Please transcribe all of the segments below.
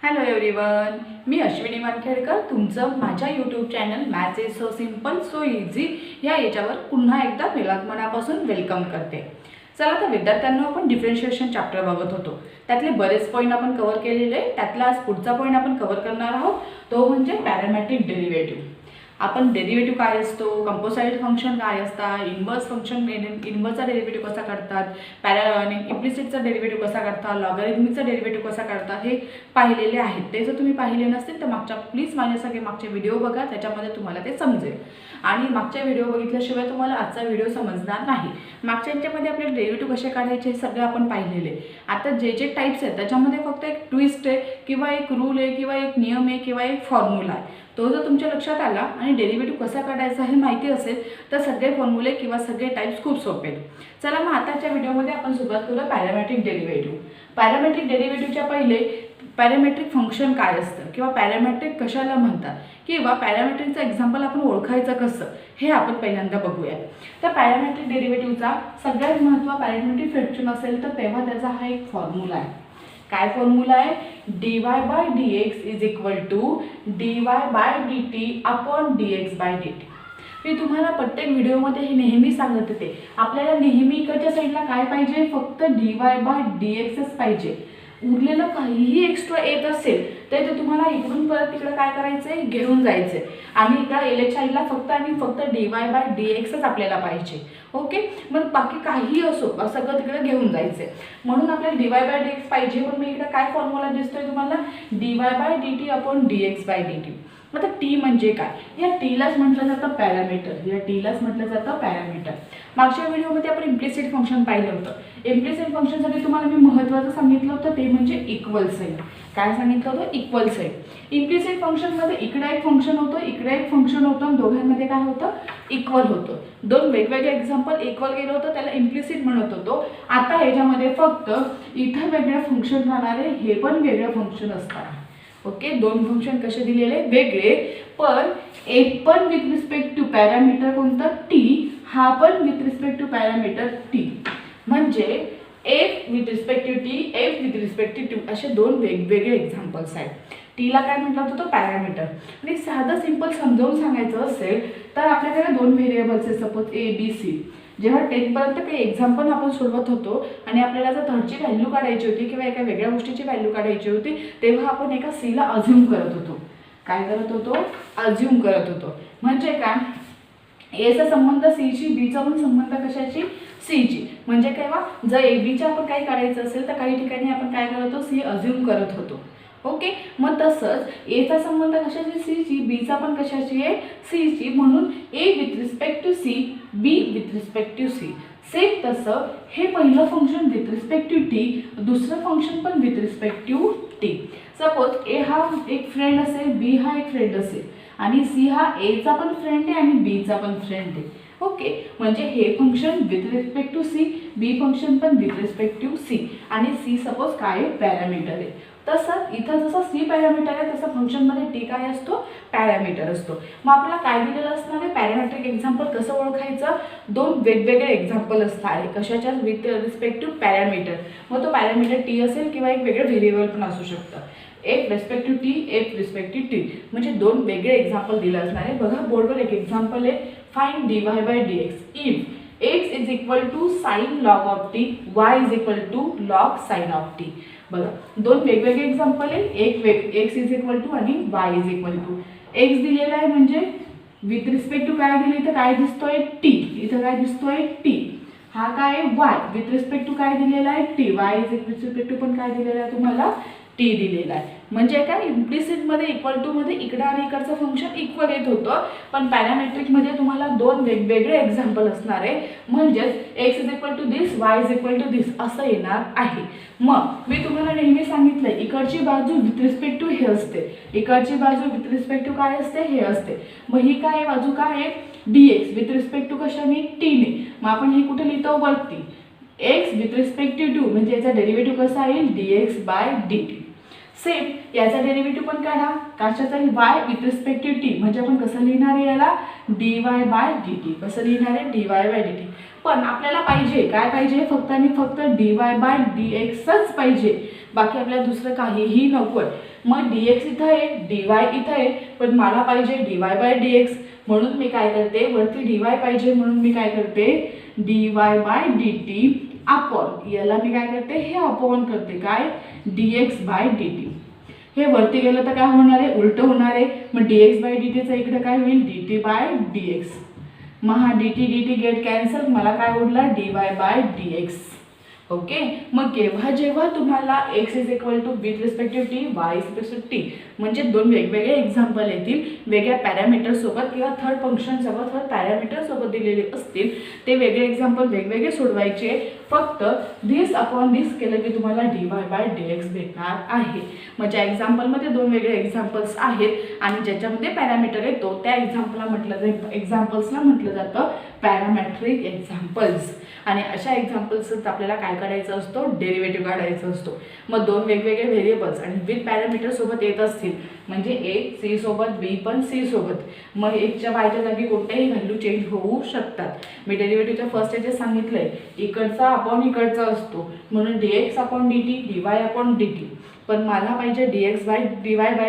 Hello everyone, मी अश्विनी वानखेडकर तुमचं माझ्या YouTube channel maths is so simple so easy या याच्यावर पुन्हा एकदा मनापासून वेलकम करते. चला तर विद्यार्थ्यांना आपण डिफरन्शिएशन चॅप्टर बघत होतो. त्यातले बरेच पॉईंट आपण कव्हर केलेले. त्यातला आज पुढचा पॉईंट आपण कव्हर करणार आहोत, तो म्हणजे पॅरामॅट्रिक डेरिव्हेटिव्ह. आपण डेरिव्हेटिव्ह काय असतो, कंपोसाइट फंक्शन काय असतात, इन्व्हर्स फंक्शन इन्व्हर्सचा डेरिव्हेटिव्ह कसा करतात, इम्प्लिसिटचा डेरिव्हेटिव्ह कसा करतात, लॉगॅरिथमिकचा डेरिव्हेटिव्ह कसा करतात हे पाहिलेले आहेत. ते जर तुम्ही पाहिले नसतील तर प्लीज माझे सगळे मागचे व्हिडिओ बघा, त्याच्यामध्ये तुम्हाला ते समजेल. आणि मागच्या व्हिडिओ बघितल्याशिवाय तुम्हाला आजचा व्हिडिओ समजणार नाही. मागच्या याच्यामध्ये आपले डेरिव्हेटिव्ह कसे काढायचे हे सगळं आपण पाहिलेले. आता जे जे टाईप्स आहेत त्याच्यामध्ये फक्त एक ट्विस्ट आहे किंवा एक रूल आहे किंवा एक नियम आहे किंवा एक फॉर्म्युला आहे. तो जर तुमच्या लक्षात आला आणि डेरिव्हेटिव्ह कसा काढायचा हे माहिती असेल तर सगळे फॉर्म्युले किंवा सगळे टाईप्स खूप सोपे आहेत. चला मग आताच्या व्हिडिओमध्ये आपण सुरुवात करूया पॅरामॅट्रिक डेरिव्हेटिव्ह. पॅरामॅट्रिक डेरिव्हेटिव्हच्या पहिले पॅरामेट्रिक फंक्शन काय असतं किंवा पॅरामॅट्रिक कशाला म्हणतात किंवा पॅरामॅट्रिकचं एक्झाम्पल आपण ओळखायचं कसं हे आपण पहिल्यांदा बघूया. तर पॅरामॅट्रिक डेरिव्हेटिव्हचा सगळ्यात महत्त्व पॅरामॅट्रिक फंक्शन असेल तर तेव्हा त्याचा हा एक फॉर्म्युला आहे. काय फॉर्म्युला आहे? dy/dx is equal to dy/dt upon dx/dt. मी तुम्हाला प्रत्येक व्हिडिओमध्ये हे नेहमी सांगत होते, आपल्याला नेहमी इकडच्या साईडला काय पाहिजे, फक्त dy/dxच पाहिजे. उरलेलं काहीही एक्स्ट्रा येत असेल तर ते तुम्हाला इकडून परत तिकडे काय करायचं आहे, घेऊन जायचं आहे. आणि इकडे एल साईडला फक्त आणि फक्त dy/dxच आपल्याला पाहिजे. ओके, मग बाकी काही असो सगळं तिकडे घेऊन जायचं आहे. म्हणून आपल्याला dy/dx पाहिजे, पण मी इकडे काय फॉर्म्युला दिसतोय तुम्हाला, dy/dt अपॉन dx/dt. आता टी म्हणजे काय, या टीलाच म्हटलं जातं पॅरामीटर. या टीलाच म्हटलं जातं पॅरामीटर. मागच्या व्हिडिओमध्ये आपण इम्प्लिसिट फंक्शन पाहिलं होतं. इम्प्लिसिट फंक्शनसाठी तुम्हाला मी महत्त्वाचं सांगितलं होतं ते म्हणजे इक्वल साईन. काय सांगितलं होतं? Equal sine. इम्प्लिसिट फंक्शनमध्ये इकडे एक फंक्शन होतं, इकडे एक फंक्शन होतं आणि दोघांमध्ये काय होतं, इक्वल होतं. दोन वेगवेगळे एक्झाम्पल इक्वल गेलं होतं, त्याला इम्प्लिसिट म्हणत होतो. आता याच्यामध्ये फक्त इथं वेगळं फंक्शन राहणार आहे, हे पण वेगळं फंक्शन असणार. ओके, दोन फंक्शन कसे दिलेले वेगळे, पण एक पण विथ रिस्पेक्ट टू पॅरामीटर कोणतं, टी, हा पण with respect to parameter t. म्हणजे f with respect to t, f with respect to two, असे दोन वेगवेगळे एक्झाम्पल्स आहेत. टीला काय म्हटलं होतं, तो पॅरामीटर. आणि साधं सिंपल समजावून सांगायचं असेल तर आपल्याकडे दोन व्हेरिएबल्स आहेत, सपोज ए बी सी. जेव्हा 10पर्यंत काही एक्झाम्पल आपण सोडवत होतो आणि आपल्याला जर थर्डची व्हॅल्यू काढायची होती किंवा एका वेगळ्या गोष्टीची व्हॅल्यू काढायची होती तेव्हा आपण एका सीला अज्युम करत होतो. काय करत होतो? अज्युम करत होतो. म्हणजे काय, एचा संबंध सीची, बीचा पण संबंध कशाची, सीची. म्हणजे काय, जर ए बीच्या आपण काही काढायचं असेल तर काही ठिकाणी आपण काय करत होतो, सी अज्युम करत होतो. ओके, मग तसंच एचा संबंध कशाची, सीची, बीचा पण कशाची आहे, सीची. म्हणून a with respect to c, b with respect to c. Same तसं हे पहिलं function with respect to t, दुसरं फंक्शन पण with respect to t. Suppose a हा एक फ्रेंड असेल, बी हा एक फ्रेंड असेल आणि सी हा एचा पण फ्रेंड आहे आणि बीचा पण फ्रेंड आहे. ओके, म्हणजे हे function with respect to c, b function पण विथ रिस्पेक्ट टू सी आणि सी सपोज काय आहे, पॅरामीटर आहे. तसं इथं जसं सी पॅरामीटर आहे तसं फंक्शनमध्ये टी काय असतो, पॅरामीटर असतो. मग आपल्याला काय दिलेलं असणार आहे, पॅरामेट्रिक एक्झाम्पल कसं ओळखायचं, दोन वेगवेगळे एक्झाम्पल असणार आहे कशाच्या, विथ रिस्पेक्ट टू पॅरामीटर. मग तो पॅरामीटर टी असेल किंवा एक वेगळं व्हेरिएबल पण असू शकतं. F respect to t, f respect to t, म्हणजे दोन वेगळे एक्झाम्पल दिलं असणार आहे. बघा बोर्डवर एक एक्झाम्पल आहे, find dy/dx if x is equal to sine log of t, y is equal to log sine of t. बघा दोन वेगवेगळे एक्झाम्पल आहे, एक्स इज इक्वल टू आणि y is equal to. X दिलेला आहे म्हणजे विथ रिस्पेक्ट टू काय दिलं, इथं काय दिसतोय, टी. इथं काय दिसतोय, टी. हा काय, वाय विथ रिस्पेक्ट टू काय दिलेला आहे, t. Y is with respect to पण काय दिलेला आहे तुम्हाला, टी दिलेला आहे. म्हणजे काय, इम्प्लिसिटमध्ये इक्वल टू मध्ये इकडं आणि इकडचं फंक्शन इक्वल येत होतं, पण पॅरामेट्रिकमध्ये तुम्हाला दोन वेगवेगळे एक्झाम्पल असणार आहे. म्हणजेच x is equal to this, y is equal to this असं येणार आहे. मग मी तुम्हाला नेहमी सांगितलंय इकडची बाजू विथ रिस्पेक्ट टू हे असते, इकडची बाजू विथ रिस्पेक्ट टू काय असते, हे असते. मग ही काय बाजू काय आहे, dx विथ रिस्पेक्ट टू कशाने, टीने. मग आपण हे कुठे लिहितो, वरती. X with respect to to म्हणजे याचा डेरिव्हेटिव्ह कसा येईल, dx/dt. सेम याचा डेरिव्हेटिव्ह पण काढा. कशाचा? y with respect to t. म्हणजे आपण कसं लिहिणार आहे याला? dy by dt. कसं लिहिणार आहे? dy by dt. पण आपल्याला पाहिजे काय पाहिजे? फक्त आणि फक्त dy बाय dxच पाहिजे. बाकी आपल्याला दुसरं काहीही नको आहे. मग dx इथं आहे, dy इथं आहे, पण मला पाहिजे dy बाय dx. म्हणून मी काय करते? वरती dy पाहिजे म्हणून मी काय करते? dy बाय dt अपॉन याला मी काय करते? हे अपॉन करते. काय? dx by dt. हे वरती गेलं तर काय होणार आहे? उलट होणार आहे. मग dx बाय dtचं इकडे काय होईल? dt by dx. मग हा dt गेट कॅन्सल. मला काय उरलं? dy by dx. ओके. मग जेव्हा तुम्हाला x is equal to with respect to t, y is equal to t म्हणजे दोन वेगवेगळे एक्झाम्पल येतील वेगळ्या पॅरामीटर सोबत किंवा थर्ड फंक्शन सोबत थर्ड पॅरामीटर सोबत दिलेले असतील, ते वेगळे एक्झाम्पल वेगवेगळे सोडवायचे. फक्त दिस अपॉन दिस केलं की तुम्हाला dy बाय dx भेटणार आहे. मग ज्या एक्झाम्पलमध्ये दोन वेगळे एक्झाम्पल्स आहेत आणि ज्याच्यामध्ये पॅरामीटर येतो त्या एक्झाम्पल्सला म्हटलं जातं पॅरामेट्रिक एक्झाम्पल्स. आणि अशा एक्झाम्पल्स आपल्याला काय काढायचं असतो? डेरिव्हेटिव्ह काढायचा असतो. मग दोन वेगवेगळे व्हेरिएबल्स आणि विथ पॅरामीटर सोबत येत असतील म्हणजे ए सी सोबत, बी पण सी सोबत, मग एकच्या वायच्या जागी कोणत्याही व्हॅल्यू चेंज होऊ शकतात. मी डेरिव्हेटिव्हच्या फर्स्ट याचे सांगितलंय इकडचा अपॉन इकडचा असतो म्हणून dx upon dt, dy upon dt. पण मला पाहिजे dy by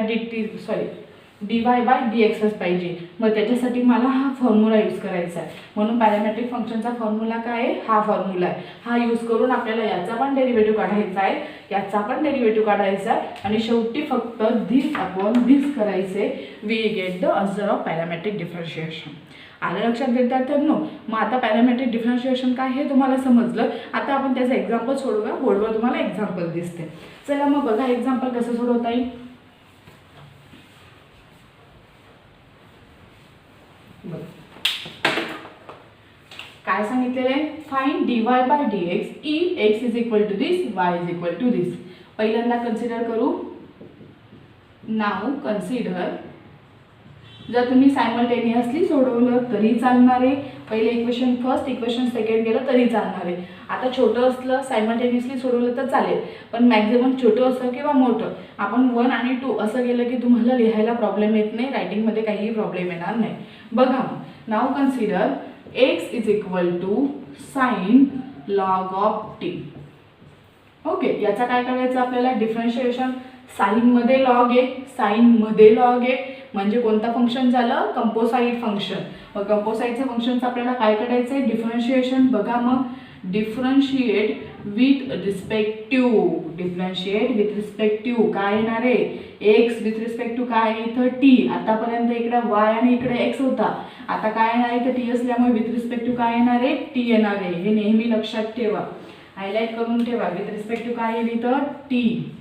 dt dy by dxच पाहिजे. मग त्याच्यासाठी मला हा फॉर्म्युला यूज करायचा आहे. म्हणून पॅरामेट्रिक फंक्शनचा फॉर्म्युला काय आहे? हा फॉर्म्युला आहे. हा यूज करून आपल्याला याचा पण डेरिव्हेटिव्ह काढायचा आहे, याचा पण डेरिव्हेटिव्ह काढायचा आहे आणि शेवटी फक्त धिस अपॉन धिस करायचे. We get the answer of parametric differentiation. आलं लक्षात विद्यार्थ्यांनो? मग आता पॅरामेट्रिक डिफरन्शिएशन काय हे तुम्हाला समजलं. आता आपण त्याचं एक्झाम्पल सोडवूया. बोर्डवर तुम्हाला एक्झाम्पल दिसते. चला मग बघा एक्झाम्पल कसं सोडवता येईल. काय सांगितलेलं आहे? Find dy by dx if x is equal to this, y is equal to this. पहिल्यांदा कन्सिडर करू. नाव कन्सिडर. जर तुम्ही सायमल्टेनियसली सोडवलं तरी चालणार आहे. पहिले इक्वेशन फर्स्ट, इक्वेशन सेकंड गेलं तरी चालणार आहे. आता छोटं असलं सायमल्टेनियसली सोडवलं तर चालेल, पण मॅक्झिमम छोटं असं किंवा मोठं आपण 1 आणि 2 असं गेलं की तुम्हाला लिहायला प्रॉब्लेम येत नाही, रायटिंगमध्ये काहीही प्रॉब्लेम येणार नाही. बघा नाव consider x is equal to sine log of t. Okay. याचा काय करायचं आपल्याला? डिफरन्शिएशन. साईनमध्ये लॉग आहे, साईनमध्ये लॉग आहे म्हणजे कोणता फंक्शन झालं? Composite function. मग कंपोसाइटच्या फंक्शनचं आपल्याला काय करायचं आहे? डिफरन्शिएशन. बघा मग differentiate with respect to. Differentiate with respect to काय येणार आहे? एक्स विथ रिस्पेक्ट टू काय इथं टी. आतापर्यंत इकडे वाय आणि इकडे एक्स होता. आता काय येणार आहे? तर टी असल्यामुळे विथ रिस्पेक्ट टू काय येणार आहे? टी येणार आहे. हे नेहमी लक्षात ठेवा, हायलाइट करून ठेवा. विथ रिस्पेक्ट टू काय येईल इथं? टी.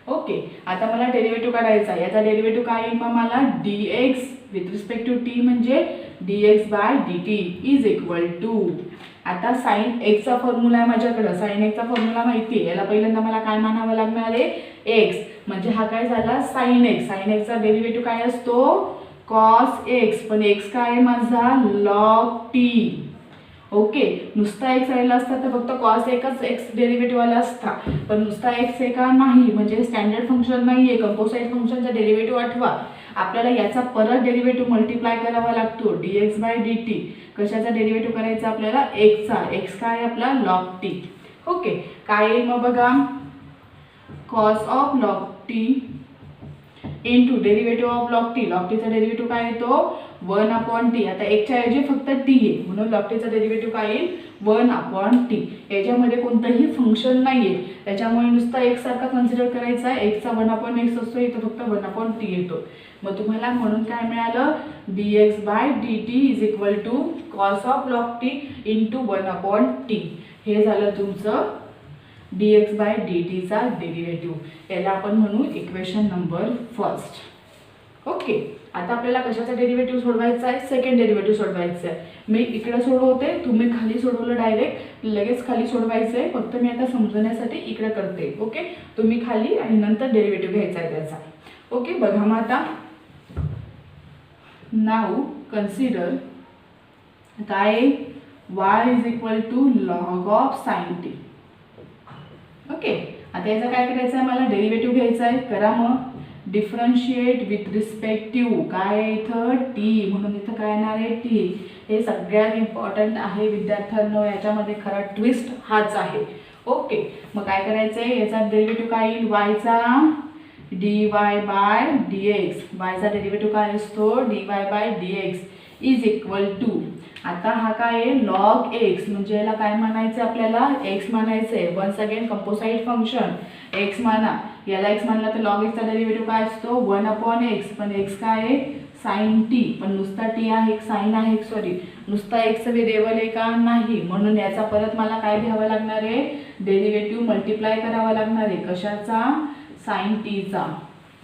ओके. आता मला डेरिव्हेटिव्ह काढायचा आहे. याचा डेरिव्हेटिव्ह काय येईल? मग मला dx with respect to t म्हणजे dx by dt is equal to. आता साइन एक्सचा फॉर्म्युला आहे माझ्याकडे. साइन एक्सचा फॉर्म्युला माहिती आहे. याला पहिल्यांदा मला काय मानावं लागणार आहे? एक्स. म्हणजे हा काय झाला? Sine x. साइन एक्सचा डेरिव्हेटिव्ह काय असतो? Cos x. पण एक्स काय आहे माझा? Log t. ओके. नुसता एक्स राहिला असता तर फक्त कॉस एकच एक्स डेरिव्हेटिव्ह आला असता, पण नुसता एक्स एका नाही म्हणजे स्टँडर्ड फंक्शन नाही आहे. कंपोसाइट फंक्शनचा डेरिव्हेटिव्ह आठवा. आपल्याला याचा परत डेरिव्हेटिव्ह मल्टिप्लाय करावा लागतो. dx by dt. कशाचा डेरिव्हेटिव्ह करायचा आपल्याला? एक्सचा. एक्स काय आपला? Log t. ओके. काय येईल मग बघा? Cos of log t into derivative of log t. Log टीचा डेरिव्हेटिव्ह काय येतो? 1 अपॉन टी. आता एकच्या ऐवजी फक्त टी आहे म्हणून लॉग टीचा डेरिव्हेटिव्ह काय येईल? 1 अपॉन टी. याच्यामध्ये कोणतंही फंक्शन नाही आहे त्याच्यामुळे नुसता एक्स सारखा कन्सिडर करायचा आहे. एक्सचा 1 अपॉन एक्स असतो, इथं फक्त 1 अपॉन टी येतो. मग तुम्हाला म्हणून काय मिळालं? dx by dt is equal to cos of log t into 1 upon t. हे झालं तुमचं dx बाय dt चा डेरिव्हेटिव्ह. याला आपण म्हणू इक्वेशन नंबर फर्स्ट. ओके. आता आपल्याला कशाचा डेरिव्हेटिव्ह सोडवायचा आहे? सेकंड डेरिव्हेटिव्ह सोडवायचा आहे. मी इकडे सोडवते, तुम्ही खाली सोडवलं डायरेक्ट, लगेच खाली सोडवायचं आहे. फक्त मी आता समजण्यासाठी इकडे करते. ओके. तुम्ही खाली आणि नंतर डेरिव्हेटिव्ह घ्यायचा आहे त्याचा. ओके. बघा मग आता नाव कन्सिडर काय? y is equal to log of sine t. Okay. आता याचा काय करायचं आहे, मला डेरिव्हेटिव्ह घ्यायचा आहे. करा मग. डिफरन्शिएट विथ रिस्पेक्टिव्ह काय आहे इथं टी, म्हणून इथं काय येणार आहे टी. हे सगळ्यात इम्पॉर्टंट आहे विद्यार्थ्यांनो, याच्यामध्ये खरा ट्विस्ट हाच आहे. ओके, मग काय करायचं आहे, याचा डेरिव्हेटिव्ह काय येईल, वायचा dy बाय dx. वायचा डेरिव्हेटिव्ह काय असतो, dy by dx is equal to, आता हा काय आहे लॉग x, म्हणजे याला काय म्हणायचं आपल्याला x म्हणायचं आहे. Once again composite function x माना, याला x मानला तर लॉग x चा डेरिव्हेटिव्ह काय असतो 1/x. पण x काय आहे साइन t, पण नुसता t आहे साइन आहे सॉरी नुसता x व्हेरिएबल आहे का नाही, म्हणून याचा परत मला काय घ्यावं लागणार आहे, डेरिव्हेटिव्ह मल्टिप्लाय करावा लागणार आहे. कशाचा, साइन t चा.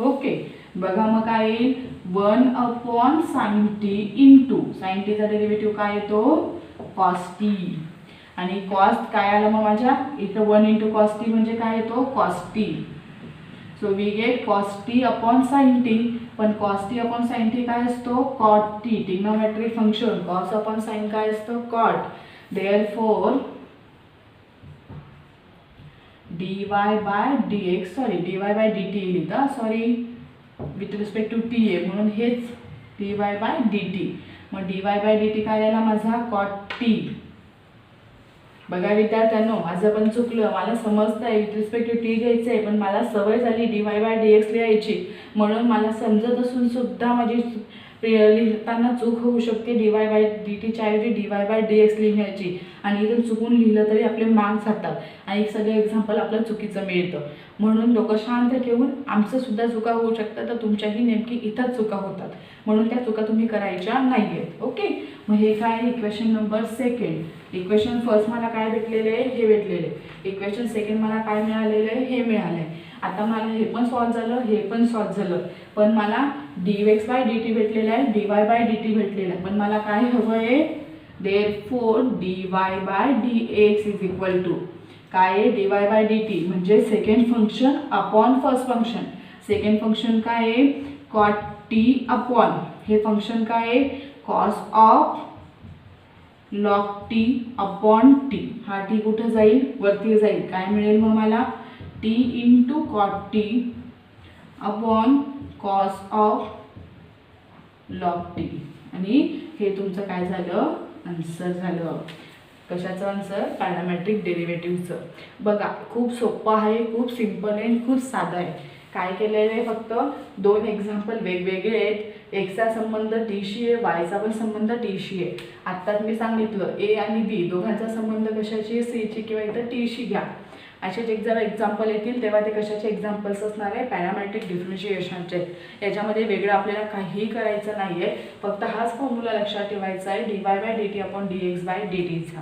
ओके, बघा मग काय येईल 1/sin t into sine t चा डेरिव्हेटिव्ह काय येतो cos t, आणि कॉस काय आला मग माझ्या इथं 1 इंटू cos t म्हणजे काय येतो cos t. So we get cos t upon sin t, पण cos t upon sin t काय असतो cot t. Trigonometric function cos अपॉन sin काय असतो cot. Therefore dy by dx sorry dy by dt लिहिता sorry with respect to t आहे म्हणून हेच dy बाय dt. मग dy बाय dt काय आला माझा cot t. बघा विद्यार्थ्यांनो, माझं पण चुकलं, मला समजतं आहे विथ रिस्पेक्ट टू टी घ्यायचं आहे, पण मला सवय झाली dy बाय dx लिहायची, म्हणून मला समजत असून सुद्धा माझी लिहिताना चूक होऊ शकते dy बाय dtच्या ऐवजी dy बाय dx लिहिण्याची, आणि इथून चुकून लिहिलं तरी आपले मार्क्स जातात आणि सगळे एक्झाम्पल आपल्याला चुकीचं मिळतं. म्हणून लोक शांत ठेवून आमचं सुद्धा चुका होऊ शकतात, तर तुमच्याही नेमकी इथंच चुका होतात, म्हणून त्या चुका तुम्ही करायच्या नाही आहेत. ओके, मग हे काय equation number second. Equation first मला काय भेटलेलं आहे, हे भेटलेलं आहे. इक्वेशन सेकंड मला काय मिळालेलं आहे, हे मिळालं आहे. आता मला हे पण सॉल्व झालं, हे पण सॉल्व झालं, पण मला dx बाय dt भेटलेलं आहे, dy बाय dt भेटलेलं आहे, पण मला काय हवं आहे, therefore dy by dx is equal to काय आहे dy बाय dt म्हणजे second function upon first function. Second function काय आहे cot t अपॉन हे फंक्शन काय आहे cos of log t upon t. हा t कुठे जाईल, वरती जाईल, काय मिळेल मग मला t into cot t upon cos of log t, आणि हे तुमचं काय झालं आन्सर झालं. कशाचं आन्सर, पॅरामेट्रिक डेरिव्हेटिव्हचं. बघा खूप सोपं आहे, खूप सिंपल आहे, खूप साधं आहे. काय केलेलं आहे, फक्त दोन एक्झाम्पल वेगवेगळे आहेत. एक्सचा संबंध टीशी आहे, वायचा पण संबंध टीशी आहे. आत्ताच मी सांगितलं ए आणि बी दोघांचा संबंध कशाची आहे, सीची किंवा इथं टीशी घ्या. असेच एक्झाम्पल येतील तेव्हा ते कशाचे एक्झाम्पल्स असणार आहे, पॅरामेट्रिक डिफरन्शिएशनचे. याच्यामध्ये वेगळं आपल्याला काहीही करायचं नाही आहे, फक्त हाच फॉर्म्युला लक्षात ठेवायचा आहे dy by dt upon dx by dtचा.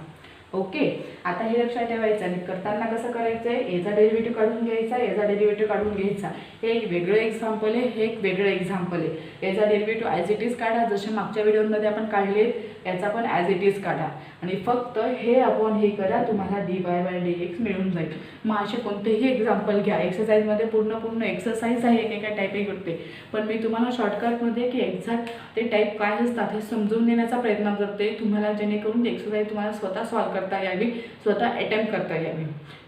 ओके, आता हे लक्षात ठेवायचं आणि करताना कसं करायचं आहे, याचा डेरिव्हेटिव्ह काढून घ्यायचा, याचा डेरिव्हेटिव्ह काढून घ्यायचा. हे एक वेगळं एक्झाम्पल आहे, हे एक वेगळं एक्झाम्पल आहे. याचा डेरिव्हेटिव्ह ॲज इट इज काढा, जसे मागच्या व्हिडिओमध्ये आपण काढले, याचा पण ॲज इट इज काढा, आणि फक्त हे अपॉन हे करा, तुम्हाला dy बाय dx मिळून जाईल. मग असे कोणतेही एक्झाम्पल घ्या. एक्सरसाइजमध्ये पूर्ण एक्सरसाइज आहे, एकेका टाईपिंग करते, पण मी तुम्हाला शॉर्टकटमध्ये की एक्झॅक्ट ते टाईप काय असतात हे समजून देण्याचा प्रयत्न करते तुम्हाला, जेणेकरून एक्सरसाइज तुम्हाला स्वतः सॉल्व करता यावी, स्वतः अटेम्प्ट करता यावी.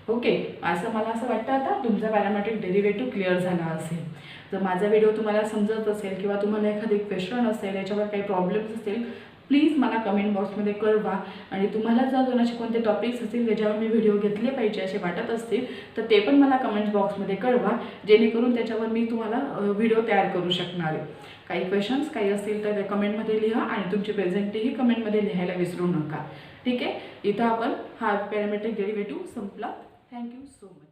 ओके, असं मला असं वाटतं आता तुमचा पॅरामेट्रिक डेरिव्हेटिव्ह क्लिअर झाला असेल. जर माझा व्हिडिओ तुम्हाला समजत असेल किंवा तुम्हाला एखादी क्वेश्चन असेल, याच्यावर काही प्रॉब्लेम्स असेल, प्लीज मला कमेंट बॉक्समध्ये कळवा. आणि तुम्हाला जर कोणाचे कोणते टॉपिक्स असतील ज्याच्यावर मी व्हिडिओ घेतले पाहिजे असे वाटत असतील, तर ते पण मला कमेंट बॉक्समध्ये कळवा, जेणेकरून त्याच्यावर मी तुम्हाला व्हिडिओ तयार करू शकणार आहे. काही क्वेश्चन्स काही असतील तर कमेंटमध्ये लिहा, आणि तुमचे प्रेझेंटही कमेंटमध्ये लिहायला विसरू नका. ठीक आहे, इथं आपण हा पॅरामेट्रिक डेरिव्हेटिव्ह संपला. Thank you so much.